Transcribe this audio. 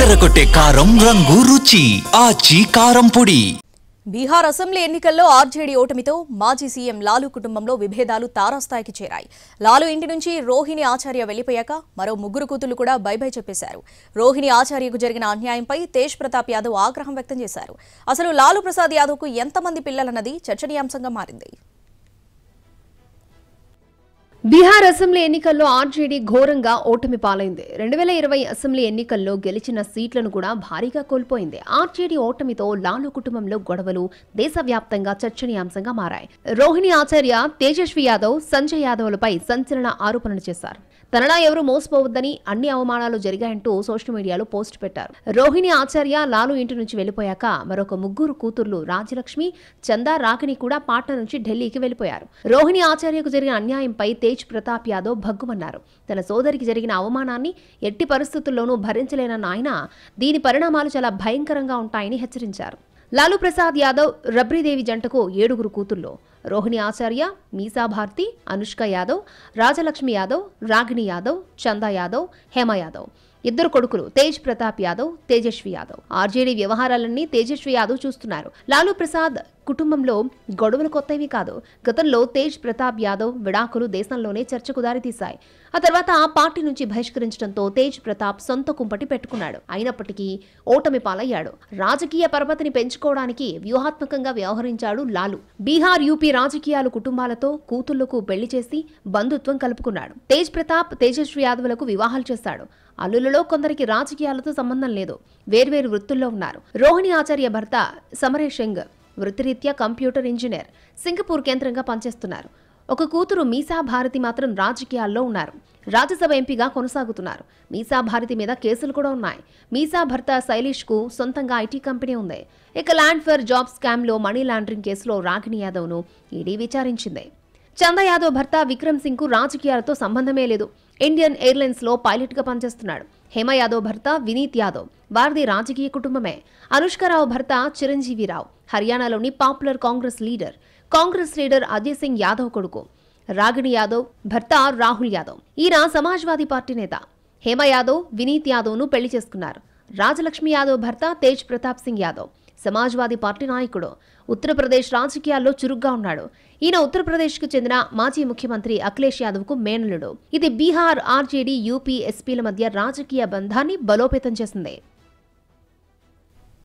అదరగొట్టే కారం రంగు రుచి ఆచి కారం పొడి. బీహార్ అసెంబ్లీ ఎన్నికల్లో ఆర్జేడీ ఓటమితో మాజీ సీఎం లాలూ కుటుంబంలో విభేదాలు తారాస్థాయికి చేరాయి. లాలూ ఇంటి నుంచి రోహిణి ఆచార్య వెళ్లిపోయాక మరో ముగ్గురు కూతుళ్లు కూడా బై బై చెప్పేశారు. రోహిణి ఆచార్యకు జరిగిన అన్యాయంపై తేజ్ ప్రతాప్ యాదవ్ ఆగ్రహం వ్యక్తం చేశారు. అసలు లాలూ ప్రసాద్ యాదవ్కు ఎంతమంది పిల్లలన్నది చర్చనీయాంశంగా మారింది. బీహార్ అసెంబ్లీ ఎన్నికల్లో ఆర్జేడీ ఘోరంగా ఓటమి పాలైంది. 2020 అసెంబ్లీ ఎన్నికల్లో గెలిచిన సీట్లను కూడా భారీగా కోల్పోయింది. ఆర్జేడీ ఓటమితో లాలూ కుటుంబంలో గొడవలు దేశవ్యాప్తంగా చర్చనీయాంశంగా మారాయి. రోహిణి ఆచార్య, తేజస్వి యాదవ్, సంజయ్ యాదవ్లపై సంచలన ఆరోపణలు చేశారు. తనలా ఎవరూ మోసపోవద్దని, అన్ని అవమానాలు జరిగాయంటూ సోషల్ మీడియాలో పోస్ట్ పెట్టారు. రోహిణి ఆచార్య లాలూ ఇంటి నుంచి వెళ్లిపోయాక మరొక ముగ్గురు కూతుర్లు రాజలక్ష్మి, చందా, రాగిణి కూడా పాట్నా నుంచి ఢిల్లీకి వెళ్లిపోయారు. రోహిణి ఆచార్యకు జరిగిన అన్యాయంపై తేజ్ ప్రతాప్ యాదవ్ భగ్గుమన్నారు. తన సోదరికి జరిగిన అవమానాన్ని ఎట్టి పరిస్థితుల్లోనూ భరించలేనన్న ఆయన దీని పరిణామాలు చాలా భయంకరంగా ఉంటాయని హెచ్చరించారు. లాలూ ప్రసాద్ యాదవ్, రబ్రీదేవి జంటకు 7 కూతుళ్లు. రోహిణి ఆచార్య, మీసా భారతి, అనుష్క యాదవ్, రాజలక్ష్మి యాదవ్, రాగిణి యాదవ్, చందా యాదవ్, హేమ యాదవ్. 2 కొడుకులు తేజ్ ప్రతాప్ యాదవ్, తేజస్వి యాదవ్. ఆర్జేడీ వ్యవహారాలన్నీ తేజస్వి యాదవ్ చూస్తున్నారు. లాలూ ప్రసాద్ కుటుంబంలో గొడవలు కొత్తవి కాదు. గతంలో తేజ్ ప్రతాప్ యాదవ్ విడాకులు దేశంలోనే చర్చకు దారితీశాయి. ఆ తర్వాత ఆ పార్టీ నుంచి బహిష్కరించడంతో తేజ్ ప్రతాప్ సొంత కుంపటి పెట్టుకున్నాడు. అయినప్పటికీ ఓటమి పాలయ్యాడు. రాజకీయ పరపతిని పెంచుకోవడానికి వ్యూహాత్మకంగా వ్యవహరించాడు లాలూ. బీహార్, యూపీ రాజకీయాలు కుటుంబాలతో కూతుళ్లకు పెళ్లి చేసి బంధుత్వం కలుపుకున్నాడు. తేజ్ ప్రతాప్, తేజస్వి యాదవ్లకు వివాహాలు చేశాడు. అల్లులలో కొందరికి రాజకీయాలతో సంబంధం లేదు, వేర్వేరు వృత్తుల్లో ఉన్నారు. రోహిణి ఆచార్య భర్త సమరేష్ సింగ్ వృత్తిరీత్యా కంప్యూటర్ ఇంజనీర్, సింగపూర్ కేంద్రంగా పనిచేస్తున్నారు. ఒక కూతురు మీసా భారతి మాత్రం రాజకీయాల్లో ఉన్నారు. రాజ్యసభ ఎంపీగా కొనసాగుతున్నారు. మీసా భారతి మీద కేసులు కూడా ఉన్నాయి. మీసా భర్త శైలేష్ కు సొంతంగా ఐటీ కంపెనీ ఉంది. ఇక ల్యాండ్ ఫర్ జాబ్ స్కామ్ లో మనీ లాండరింగ్ కేసులో రాగిణి యాదవ్ ను ఈడీ విచారించింది. చందా యాదవ్ భర్త విక్రమ్ సింగ్ కు రాజకీయాలతో సంబంధమే లేదు. ఇండియన్ ఎయిర్లైన్స్ లో పైలట్ గా పనిచేస్తున్నాడు. హేమ యాదవ్ భర్త వినీత్ యాదవ్, వారిది రాజకీయ కుటుంబమే. అనుష్కరావు భర్త చిరంజీవిరావు హర్యానాలోని పాపులర్ కాంగ్రెస్ లీడర్ అజయ్ సింగ్ యాదవ్ కొడుకు. రాగిణి యాదవ్ భర్త రాహుల్ యాదవ్, ఈయన సమాజ్వాదీ పార్టీ నేత. హేమ యాదవ్ వినీత్ యాదవ్ ను పెళ్లి చేసుకున్నారు. రాజలక్ష్మి యాదవ్ భర్త తేజ్ ప్రతాప్ సింగ్ యాదవ్ సమాజ్వాదీ పార్టీ నాయకుడు. ఉత్తరప్రదేశ్ రాజకీయాల్లో చురుగ్గా ఉన్నాడు. ఈయన ఉత్తరప్రదేశ్కు చెందిన మాజీ ముఖ్యమంత్రి అఖిలేష్ యాదవ్ కు మేనల్లుడు. ఇది బీహార్, ఆర్జేడీ, యూపీ, ఎస్పీల మధ్య రాజకీయ బంధాన్ని బలోపేతం చేసింది.